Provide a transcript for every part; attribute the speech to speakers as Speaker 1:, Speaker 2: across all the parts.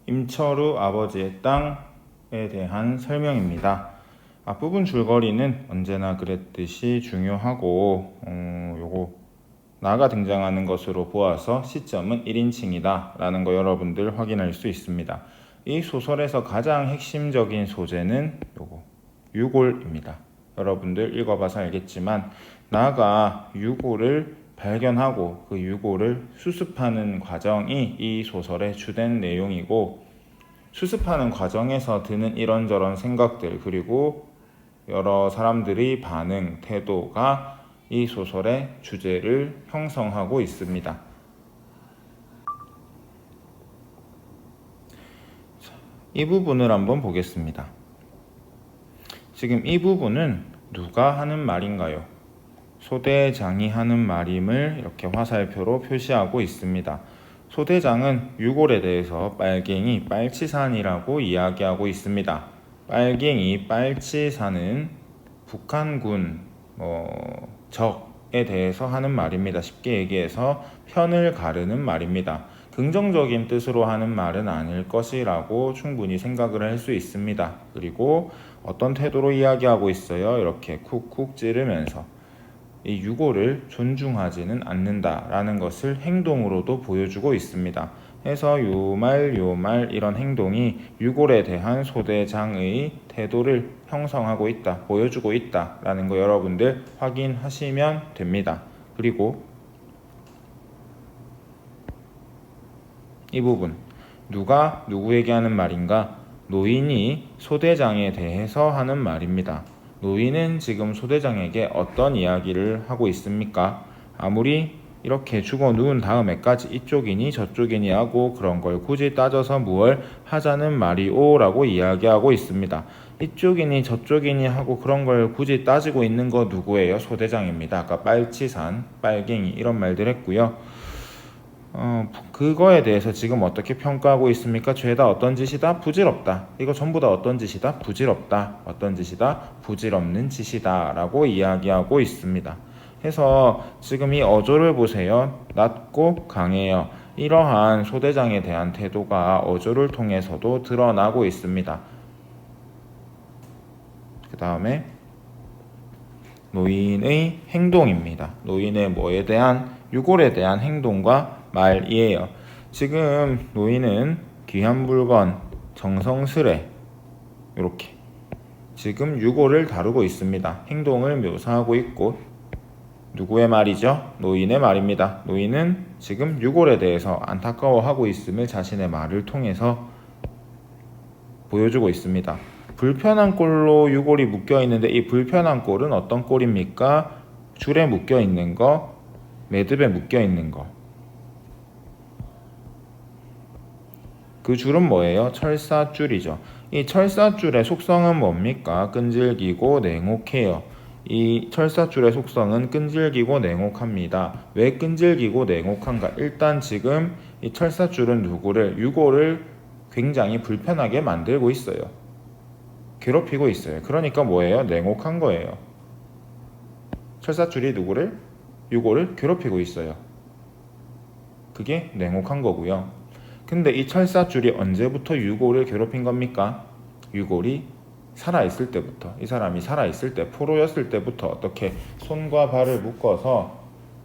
Speaker 1: 임철우 아버지의 땅에 대한 설명입니다. 앞부분 줄거리는 언제나 그랬듯이 중요하고 요거 나가 등장하는 것으로 보아서 시점은 1인칭이다 라는 거 여러분들 확인할 수 있습니다. 이 소설에서 가장 핵심적인 소재는 요거 유골입니다. 여러분들 읽어봐서 알겠지만 나가 유골을 발견하고 그 유골을 수습하는 과정이 이 소설의 주된 내용이고, 수습하는 과정에서 드는 이런저런 생각들 그리고 여러 사람들의 반응, 태도가 이 소설의 주제를 형성하고 있습니다. 이 부분을 한번 보겠습니다. 지금 이 부분은 누가 하는 말인가요? 소대장이 하는 말임을 이렇게 화살표로 표시하고 있습니다. 소대장은 유골에 대해서 빨갱이 빨치산이라고 이야기하고 있습니다. 빨갱이 빨치산은 북한군 적에 대해서 하는 말입니다. 쉽게 얘기해서 편을 가르는 말입니다. 긍정적인 뜻으로 하는 말은 아닐 것이라고 충분히 생각을 할 수 있습니다. 그리고 어떤 태도로 이야기하고 있어요? 이렇게 쿡쿡 찌르면서 이 유골을 존중하지는 않는다라는 것을 행동으로도 보여주고 있습니다. 해서 요 말 이런 행동이 유골에 대한 소대장의 태도를 형성하고 있다, 보여주고 있다라는 거 여러분들 확인하시면 됩니다. 그리고 이 부분, 누가 누구에게 하는 말인가? 노인이 소대장에 대해서 하는 말입니다. 노인은 지금 소대장에게 어떤 이야기를 하고 있습니까? 아무리 이렇게 죽어 누운 다음에까지 이쪽이니 저쪽이니 하고 그런 걸 굳이 따져서 무얼 하자는 말이오 라고 이야기하고 있습니다. 이쪽이니 저쪽이니 하고 그런 걸 굳이 따지고 있는 거 누구예요? 소대장입니다. 아까 빨치산, 빨갱이 이런 말들 했고요. 그거에 대해서 지금 어떻게 평가하고 있습니까? 죄다 어떤 짓이다? 부질없다. 이거 전부 다 어떤 짓이다? 부질없다. 어떤 짓이다? 부질없는 짓이다 라고 이야기하고 있습니다. 해서 지금 이 어조를 보세요. 낮고 강해요. 이러한 소대장에 대한 태도가 어조를 통해서도 드러나고 있습니다. 그 다음에 노인의 행동입니다. 노인의 뭐에 대한? 유골에 대한 행동과 말이에요. 지금 노인은 귀한 물건, 정성스레 이렇게 지금 유골을 다루고 있습니다. 행동을 묘사하고 있고, 누구의 말이죠? 노인의 말입니다. 노인은 지금 유골에 대해서 안타까워하고 있음을 자신의 말을 통해서 보여주고 있습니다. 불편한 꼴로 유골이 묶여 있는데 이 불편한 꼴은 어떤 꼴입니까? 줄에 묶여 있는 거, 매듭에 묶여 있는 거. 그 줄은 뭐예요? 철사줄이죠. 이 철사줄의 속성은 뭡니까? 끈질기고 냉혹해요. 이 철사줄의 속성은 끈질기고 냉혹합니다. 왜 끈질기고 냉혹한가? 일단 지금 이 철사줄은 누구를? 유골을 굉장히 불편하게 만들고 있어요. 괴롭히고 있어요. 그러니까 뭐예요? 냉혹한 거예요. 철사줄이 누구를? 유골을 괴롭히고 있어요. 그게 냉혹한 거고요. 근데 이 철사줄이 언제부터 유골을 괴롭힌 겁니까? 유골이 살아있을 때부터, 이 사람이 살아있을 때, 포로였을 때부터 어떻게 손과 발을 묶어서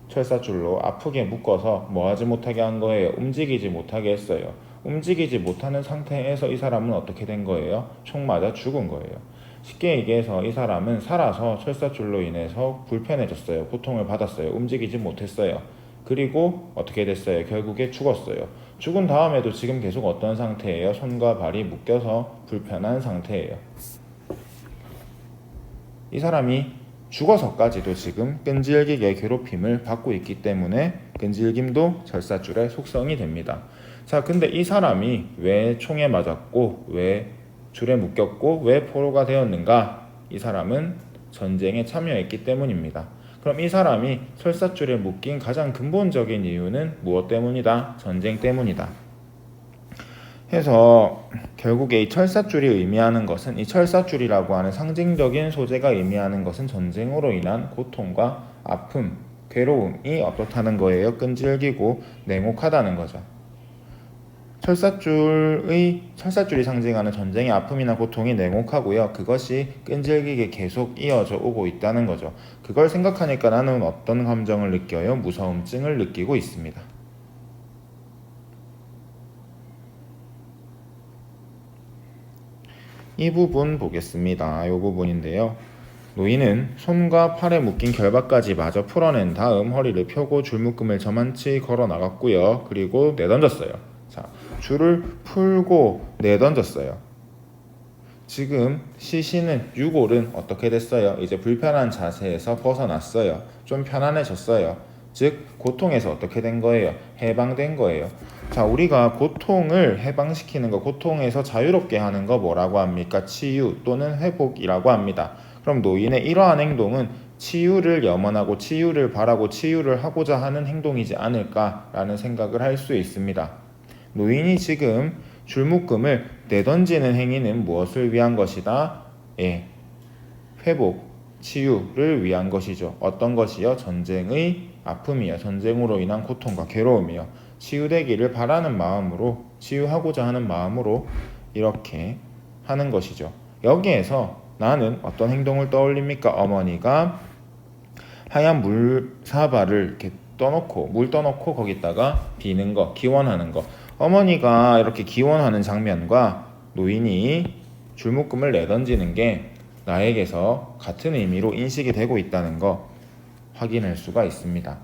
Speaker 1: 철사줄로 아프게 묶어서 뭐하지 못하게 한 거예요? 움직이지 못하게 했어요. 움직이지 못하는 상태에서 이 사람은 어떻게 된 거예요? 총 맞아 죽은 거예요. 쉽게 얘기해서 이 사람은 살아서 철사줄로 인해서 불편해졌어요. 고통을 받았어요. 움직이지 못했어요. 그리고 어떻게 됐어요? 결국에 죽었어요. 죽은 다음에도 지금 계속 어떤 상태예요? 손과 발이 묶여서 불편한 상태예요. 이 사람이 죽어서까지도 지금 끈질기게 괴롭힘을 받고 있기 때문에 끈질김도 철사줄의 속성이 됩니다. 자, 근데 이 사람이 왜 총에 맞았고 왜 줄에 묶였고 왜 포로가 되었는가? 이 사람은 전쟁에 참여했기 때문입니다. 그럼 이 사람이 철사줄에 묶인 가장 근본적인 이유는 무엇 때문이다? 전쟁 때문이다. 해서 결국에 이 철사줄이 의미하는 것은, 이 철사줄이라고 하는 상징적인 소재가 의미하는 것은 전쟁으로 인한 고통과 아픔, 괴로움이 어떻다는 거예요? 끈질기고 냉혹하다는 거죠. 철사줄이 상징하는 전쟁의 아픔이나 고통이 냉혹하고요. 그것이 끈질기게 계속 이어져 오고 있다는 거죠. 그걸 생각하니까 나는 어떤 감정을 느껴요? 무서움증을 느끼고 있습니다. 이 부분 보겠습니다. 이 부분인데요. 노인은 손과 팔에 묶인 결박까지 마저 풀어낸 다음 허리를 펴고 줄묶음을 저만치 걸어 나갔고요. 그리고 내던졌어요. 자, 줄을 풀고 내던졌어요. 지금 시신은 유골은 어떻게 됐어요? 이제 불편한 자세에서 벗어났어요. 좀 편안해졌어요. 즉 고통에서 어떻게 된 거예요? 해방된 거예요. 자, 우리가 고통을 해방시키는 거, 고통에서 자유롭게 하는 거 뭐라고 합니까? 치유 또는 회복이라고 합니다. 그럼 노인의 이러한 행동은 치유를 염원하고 치유를 바라고 치유를 하고자 하는 행동이지 않을까라는 생각을 할 수 있습니다. 노인이 지금 줄묶음을 내던지는 행위는 무엇을 위한 것이다? 회복, 치유를 위한 것이죠. 어떤 것이요? 전쟁의 아픔이요. 전쟁으로 인한 고통과 괴로움이요. 치유되기를 바라는 마음으로, 치유하고자 하는 마음으로 이렇게 하는 것이죠. 여기에서 나는 어떤 행동을 떠올립니까? 어머니가 하얀 물사발을 이렇게 물 떠놓고 거기다가 비는 거, 기원하는 거. 어머니가 이렇게 기원하는 장면과 노인이 줄묶음을 내던지는 게 나에게서 같은 의미로 인식이 되고 있다는 거 확인할 수가 있습니다.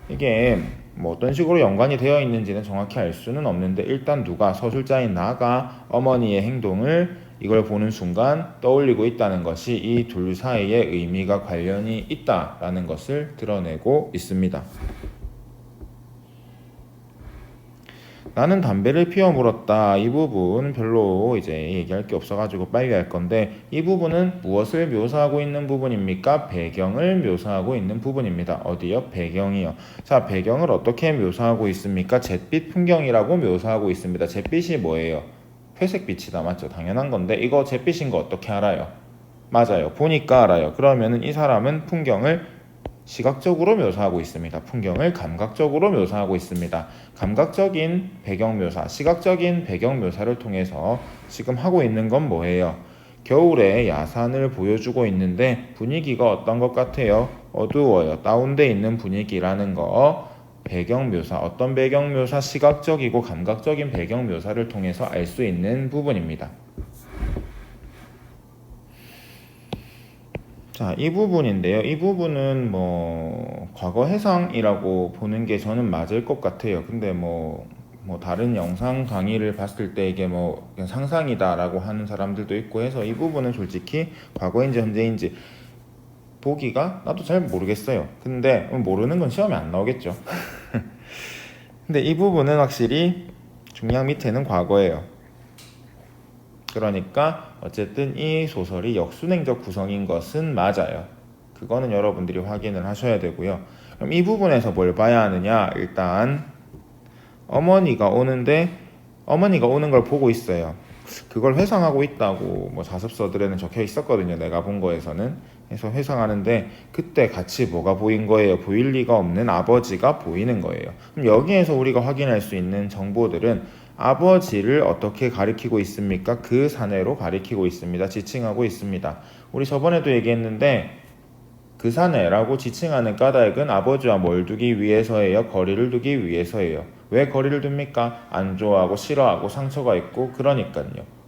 Speaker 1: 이게 뭐 어떤 식으로 연관이 되어 있는지는 정확히 알 수는 없는데 일단 누가 서술자인 나가 어머니의 행동을 이걸 보는 순간 떠올리고 있다는 것이 이 둘 사이에 의미가 관련이 있다라는 것을 드러내고 있습니다. 나는 담배를 피워 물었다. 이 부분 별로 이제 얘기할 게 없어가지고 빨리 할 건데 이 부분은 무엇을 묘사하고 있는 부분입니까? 배경을 묘사하고 있는 부분입니다. 어디요? 배경이요. 자, 배경을 어떻게 묘사하고 있습니까? 잿빛 풍경이라고 묘사하고 있습니다. 잿빛이 뭐예요? 회색빛이다. 맞죠? 당연한 건데 이거 잿빛인 거 어떻게 알아요? 맞아요. 보니까 알아요. 그러면은 이 사람은 풍경을 시각적으로 묘사하고 있습니다. 풍경을 감각적으로 묘사하고 있습니다. 감각적인 배경 묘사, 시각적인 배경 묘사를 통해서 지금 하고 있는 건 뭐예요? 겨울에 야산을 보여주고 있는데 분위기가 어떤 것 같아요? 어두워요. 다운돼 있는 분위기라는 거. 배경 묘사, 어떤 배경 묘사? 시각적이고 감각적인 배경 묘사를 통해서 알 수 있는 부분입니다. 자, 이 부분인데요. 이 부분은 뭐 과거 해상이라고 보는 게 저는 맞을 것 같아요. 근데 뭐 다른 영상 강의를 봤을 때 이게 뭐 그냥 상상이다라고 하는 사람들도 있고 해서 이 부분은 솔직히 과거인지 현재인지 보기가 나도 잘 모르겠어요. 근데 모르는 건 시험에 안 나오겠죠. 근데 이 부분은 확실히 중량 밑에는 과거예요. 그러니까 어쨌든 이 소설이 역순행적 구성인 것은 맞아요. 그거는 여러분들이 확인을 하셔야 되고요. 그럼 이 부분에서 뭘 봐야 하느냐? 일단 어머니가 오는 걸 보고 있어요. 그걸 회상하고 있다고 뭐 자습서들에는 적혀 있었거든요. 내가 본 거에서는. 그래서 회상하는데 그때 같이 뭐가 보인 거예요? 보일 리가 없는 아버지가 보이는 거예요. 그럼 여기에서 우리가 확인할 수 있는 정보들은 아버지를 어떻게 가리키고 있습니까? 그 사내로 가리키고 있습니다. 지칭하고 있습니다. 우리 저번에도 얘기했는데 그 사내라고 지칭하는 까닭은 아버지와 뭘 두기 위해서예요? 거리를 두기 위해서예요. 왜 거리를 둡니까? 안 좋아하고 싫어하고 상처가 있고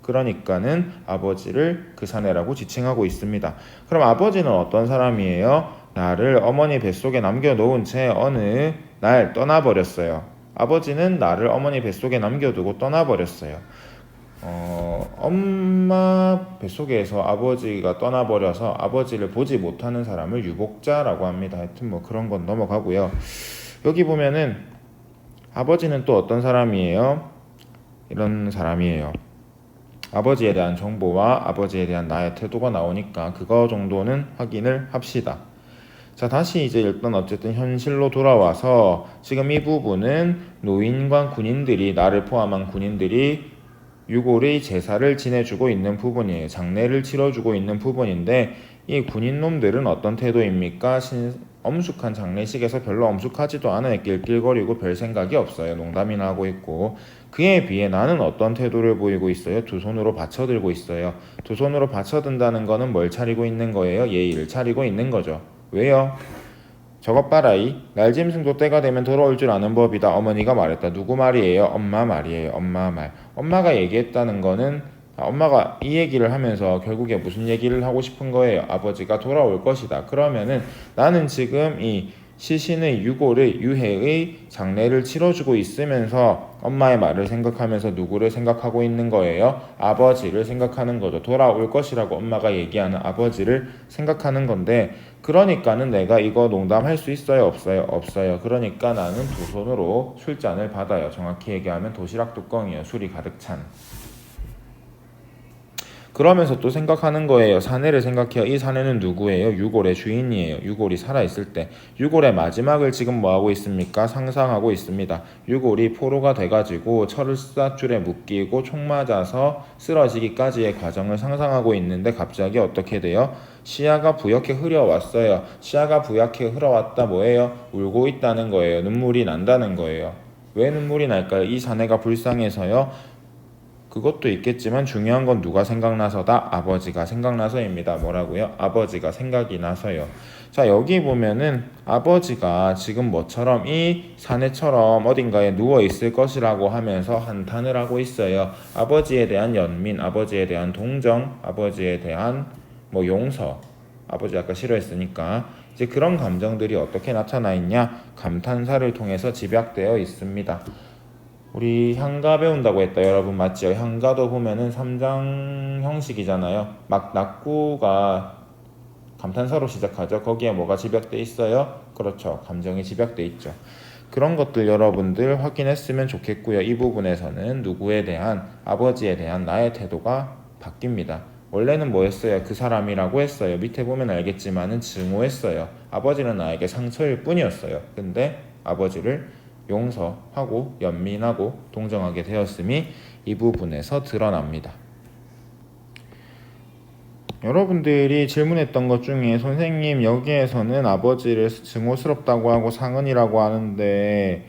Speaker 1: 그러니까는 아버지를 그 사내라고 지칭하고 있습니다. 그럼 아버지는 어떤 사람이에요? 나를 어머니 뱃속에 남겨놓은 채 어느 날 떠나버렸어요. 아버지는 나를 어머니 뱃속에 남겨두고 떠나버렸어요. 엄마 뱃속에서 아버지가 떠나버려서 아버지를 보지 못하는 사람을 유복자라고 합니다. 하여튼 뭐 그런 건 넘어가고요. 여기 보면은 아버지는 또 어떤 사람이에요? 이런 사람이에요. 아버지에 대한 정보와 아버지에 대한 나의 태도가 나오니까 그거 정도는 확인을 합시다. 자, 다시 이제 일단 어쨌든 현실로 돌아와서 지금 이 부분은 노인과 군인들이, 나를 포함한 군인들이 유골의 제사를 지내주고 있는 부분이에요. 장례를 치러주고 있는 부분인데 이 군인놈들은 어떤 태도입니까? 엄숙한 장례식에서 별로 엄숙하지도 않아요. 낄낄거리고 별 생각이 없어요. 농담이나 하고 있고. 그에 비해 나는 어떤 태도를 보이고 있어요? 두 손으로 받쳐들고 있어요. 두 손으로 받쳐든다는 거는 뭘 차리고 있는 거예요? 예의를 차리고 있는 거죠. 왜요? 저것 봐라이. 날짐승도 때가 되면 돌아올 줄 아는 법이다. 어머니가 말했다. 누구 말이에요? 엄마 말이에요. 엄마 말. 엄마가 얘기했다는 거는 엄마가 이 얘기를 하면서 결국에 무슨 얘기를 하고 싶은 거예요? 아버지가 돌아올 것이다. 그러면은 나는 지금 이 시신의 유골의 유해의 장례를 치러주고 있으면서 엄마의 말을 생각하면서 누구를 생각하고 있는 거예요? 아버지를 생각하는 거죠. 돌아올 것이라고 엄마가 얘기하는 아버지를 생각하는 건데, 그러니까는 내가 이거 농담할 수 있어요? 없어요? 없어요. 그러니까 나는 두 손으로 술잔을 받아요. 정확히 얘기하면 도시락 뚜껑이에요. 술이 가득 찬. 그러면서 또 생각하는 거예요. 사내를 생각해요. 이 사내는 누구예요? 유골의 주인이에요. 유골이 살아있을 때. 유골의 마지막을 지금 뭐하고 있습니까? 상상하고 있습니다. 유골이 포로가 돼가지고 철사줄에 묶이고 총 맞아서 쓰러지기까지의 과정을 상상하고 있는데 갑자기 어떻게 돼요? 시야가 부옇게 흐려왔어요. 시야가 부옇게 흐려왔다 뭐예요? 울고 있다는 거예요. 눈물이 난다는 거예요. 왜 눈물이 날까요? 이 사내가 불쌍해서요. 그것도 있겠지만 중요한 건 누가 생각나서다? 아버지가 생각나서입니다. 뭐라고요? 아버지가 생각이 나서요. 자, 여기 보면은 아버지가 지금 뭐처럼 이 사내처럼 어딘가에 누워 있을 것이라고 하면서 한탄을 하고 있어요. 아버지에 대한 연민, 아버지에 대한 동정, 아버지에 대한 뭐 용서, 아버지 아까 싫어했으니까 이제 그런 감정들이 어떻게 나타나 있냐? 감탄사를 통해서 집약되어 있습니다. 우리 향가 배운다고 했다. 여러분 맞죠? 향가도 보면은 3장 형식이잖아요. 막 낙구가 감탄사로 시작하죠. 거기에 뭐가 집약돼 있어요? 그렇죠. 감정이 집약돼 있죠. 그런 것들 여러분들 확인했으면 좋겠고요. 이 부분에서는 누구에 대한, 아버지에 대한 나의 태도가 바뀝니다. 원래는 뭐 했어요? 그 사람이라고 했어요. 밑에 보면 알겠지만은 증오했어요. 아버지는 나에게 상처일 뿐이었어요. 근데 아버지를 용서하고 연민하고 동정하게 되었음이 이 부분에서 드러납니다. 여러분들이 질문했던 것 중에 선생님 여기에서는 아버지를 증오스럽다고 하고 상은이라고 하는데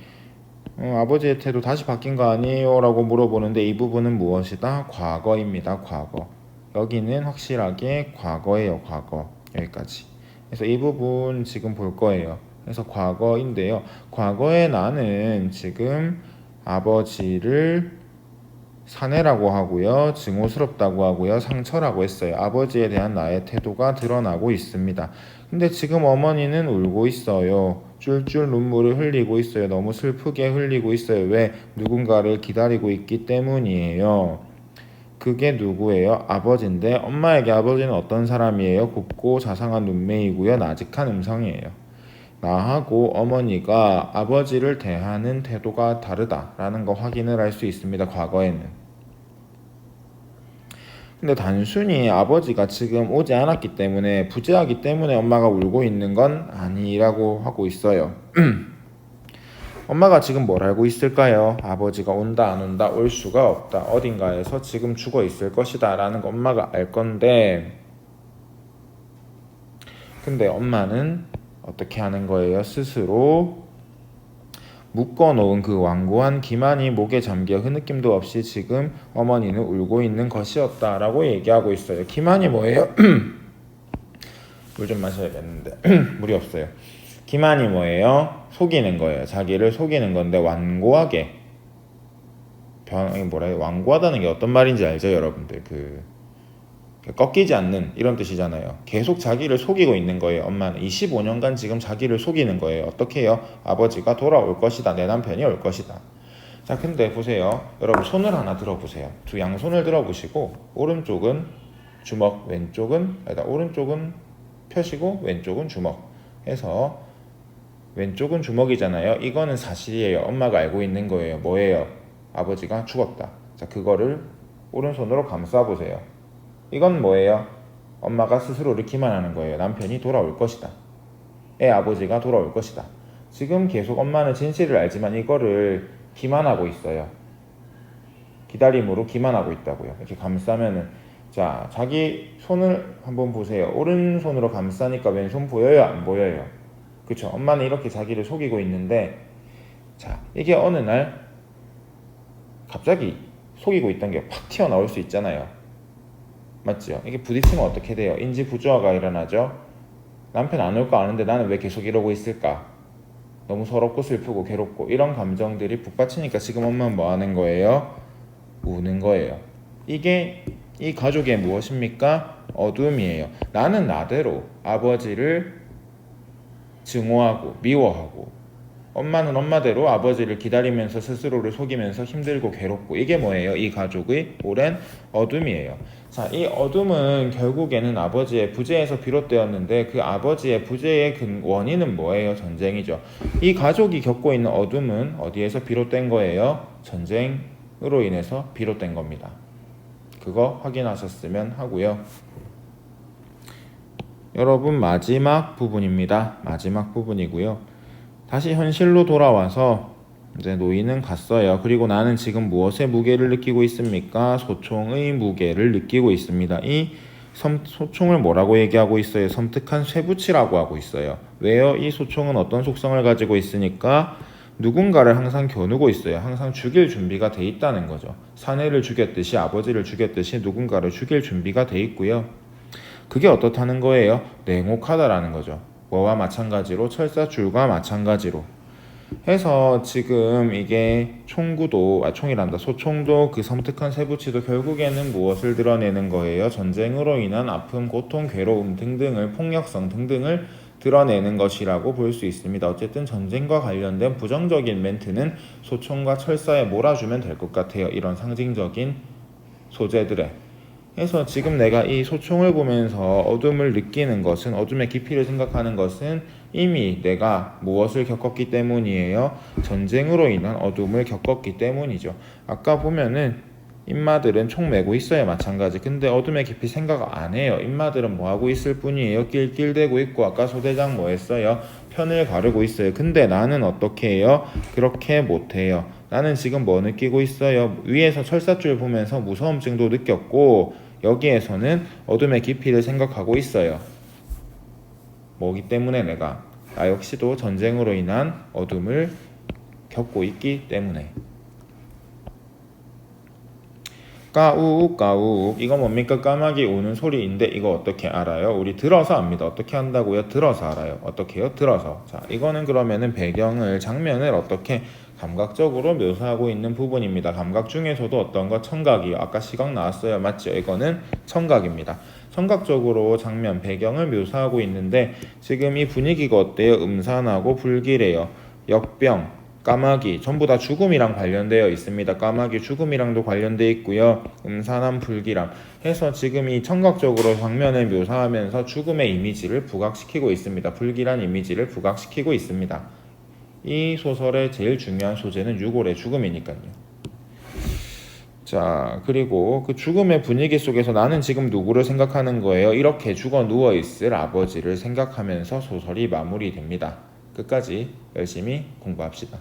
Speaker 1: 아버지의 태도 다시 바뀐 거 아니에요? 라고 물어보는데 이 부분은 무엇이다? 과거입니다. 과거. 여기는 확실하게 과거예요. 과거. 여기까지. 그래서 이 부분 지금 볼 거예요. 그래서 과거인데요. 과거에 나는 지금 아버지를 사내라고 하고요. 증오스럽다고 하고요. 상처라고 했어요. 아버지에 대한 나의 태도가 드러나고 있습니다. 근데 지금 어머니는 울고 있어요. 쫄쫄 눈물을 흘리고 있어요. 너무 슬프게 흘리고 있어요. 왜? 누군가를 기다리고 있기 때문이에요. 그게 누구예요? 아버지인데 엄마에게 아버지는 어떤 사람이에요? 곱고 자상한 눈매이고요. 나직한 음성이에요. 나하고 어머니가 아버지를 대하는 태도가 다르다라는 거 확인을 할 수 있습니다. 과거에는. 근데 단순히 아버지가 지금 오지 않았기 때문에 부재하기 때문에 엄마가 울고 있는 건 아니라고 하고 있어요. 엄마가 지금 뭘 알고 있을까요? 아버지가 온다 안 온다 올 수가 없다. 어딘가에서 지금 죽어 있을 것이다 라는 거 엄마가 알 건데, 근데 엄마는 어떻게 하는 거예요? 스스로 묶어놓은 그 완고한 기만이 목에 잠겨 흐느낌도 없이 지금 어머니는 울고 있는 것이었다라고 얘기하고 있어요. 기만이 뭐예요? 물 좀 마셔야겠는데 물이 없어요. 기만이 뭐예요? 속이는 거예요. 자기를 속이는 건데 완고하게 완고하다는 게 어떤 말인지 알죠, 여러분들? 꺾이지 않는 이런 뜻이잖아요. 계속 자기를 속이고 있는 거예요. 엄마는 25년간 지금 자기를 속이는 거예요. 어떻게 해요? 아버지가 돌아올 것이다. 내 남편이 올 것이다. 자, 근데 보세요. 여러분 손을 하나 들어보세요. 두 양손을 들어보시고 오른쪽은 주먹, 오른쪽은 펴시고 왼쪽은 주먹 해서, 왼쪽은 주먹이잖아요. 이거는 사실이에요. 엄마가 알고 있는 거예요. 뭐예요? 아버지가 죽었다. 자, 그거를 오른손으로 감싸보세요. 이건 뭐예요? 엄마가 스스로를 기만하는 거예요. 남편이 돌아올 것이다. 아버지가 돌아올 것이다. 지금 계속 엄마는 진실을 알지만 이거를 기만하고 있어요. 기다림으로 기만하고 있다고요. 이렇게 감싸면은, 자, 자기 손을 한번 보세요. 오른손으로 감싸니까 왼손 보여요? 안 보여요? 그쵸? 엄마는 이렇게 자기를 속이고 있는데, 자, 이게 어느 날 갑자기 속이고 있던 게 팍 튀어나올 수 있잖아요. 맞죠? 이게 부딪히면 어떻게 돼요? 인지 부조화가 일어나죠. 남편 안 올 거 아는데 나는 왜 계속 이러고 있을까? 너무 서럽고 슬프고 괴롭고 이런 감정들이 북받치니까 지금 엄마는 뭐 하는 거예요? 우는 거예요. 이게 이 가족의 무엇입니까? 어둠이에요. 나는 나대로 아버지를 증오하고 미워하고, 엄마는 엄마대로 아버지를 기다리면서 스스로를 속이면서 힘들고 괴롭고, 이게 뭐예요? 이 가족의 오랜 어둠이에요. 자, 이 어둠은 결국에는 아버지의 부재에서 비롯되었는데, 그 아버지의 부재의 원인은 뭐예요? 전쟁이죠. 이 가족이 겪고 있는 어둠은 어디에서 비롯된 거예요? 전쟁으로 인해서 비롯된 겁니다. 그거 확인하셨으면 하고요. 여러분, 마지막 부분입니다. 마지막 부분이고요. 다시 현실로 돌아와서 이제 노인은 갔어요. 그리고 나는 지금 무엇의 무게를 느끼고 있습니까? 소총의 무게를 느끼고 있습니다. 이 소총을 뭐라고 얘기하고 있어요? 섬뜩한 쇠붙이라고 하고 있어요. 왜요? 이 소총은 어떤 속성을 가지고 있으니까 누군가를 항상 겨누고 있어요. 항상 죽일 준비가 돼 있다는 거죠. 사내를 죽였듯이, 아버지를 죽였듯이 누군가를 죽일 준비가 돼 있고요. 그게 어떻다는 거예요? 냉혹하다라는 거죠. 뭐와 마찬가지로, 철사줄과 마찬가지로 해서 지금 이게 총이란다. 소총도 그 섬뜩한 쇠붙이도 결국에는 무엇을 드러내는 거예요? 전쟁으로 인한 아픔, 고통, 괴로움 등등을, 폭력성 등등을 드러내는 것이라고 볼 수 있습니다. 어쨌든 전쟁과 관련된 부정적인 멘트는 소총과 철사에 몰아주면 될 것 같아요. 이런 상징적인 소재들에. 그래서 지금 내가 이 소총을 보면서 어둠을 느끼는 것은, 어둠의 깊이를 생각하는 것은 이미 내가 무엇을 겪었기 때문이에요? 전쟁으로 인한 어둠을 겪었기 때문이죠. 아까 보면은 인마들은 총 메고 있어요. 마찬가지. 근데 어둠의 깊이 생각 안 해요. 인마들은 뭐 하고 있을 뿐이에요? 낄낄대고 있고, 아까 소대장 뭐 했어요? 편을 가르고 있어요. 근데 나는 어떻게 해요? 그렇게 못해요. 나는 지금 뭐 느끼고 있어요? 위에서 철사줄 보면서 무서움증도 느꼈고, 여기에서는 어둠의 깊이를 생각하고 있어요. 뭐기 때문에 나 역시도 전쟁으로 인한 어둠을 겪고 있기 때문에. 까우욱 까우욱, 이거 뭡니까? 까마귀 우는 소리인데 이거 어떻게 알아요? 우리 들어서 압니다. 어떻게 한다고요? 들어서 알아요. 어떻게 해요? 들어서. 자, 이거는 그러면은 장면을 어떻게 감각적으로 묘사하고 있는 부분입니다. 감각 중에서도 어떤 거? 청각이요. 아까 시각 나왔어요. 맞죠? 이거는 청각입니다. 청각적으로 장면, 배경을 묘사하고 있는데, 지금 이 분위기가 어때요? 음산하고 불길해요. 역병, 까마귀 전부 다 죽음이랑 관련되어 있습니다. 까마귀 죽음이랑도 관련되어 있고요. 음산함, 불길함 해서 지금 이 청각적으로 장면을 묘사하면서 죽음의 이미지를 부각시키고 있습니다. 불길한 이미지를 부각시키고 있습니다. 이 소설의 제일 중요한 소재는 유골의 죽음이니까요. 자, 그리고 그 죽음의 분위기 속에서 나는 지금 누구를 생각하는 거예요? 이렇게 죽어 누워있을 아버지를 생각하면서 소설이 마무리됩니다. 끝까지 열심히 공부합시다.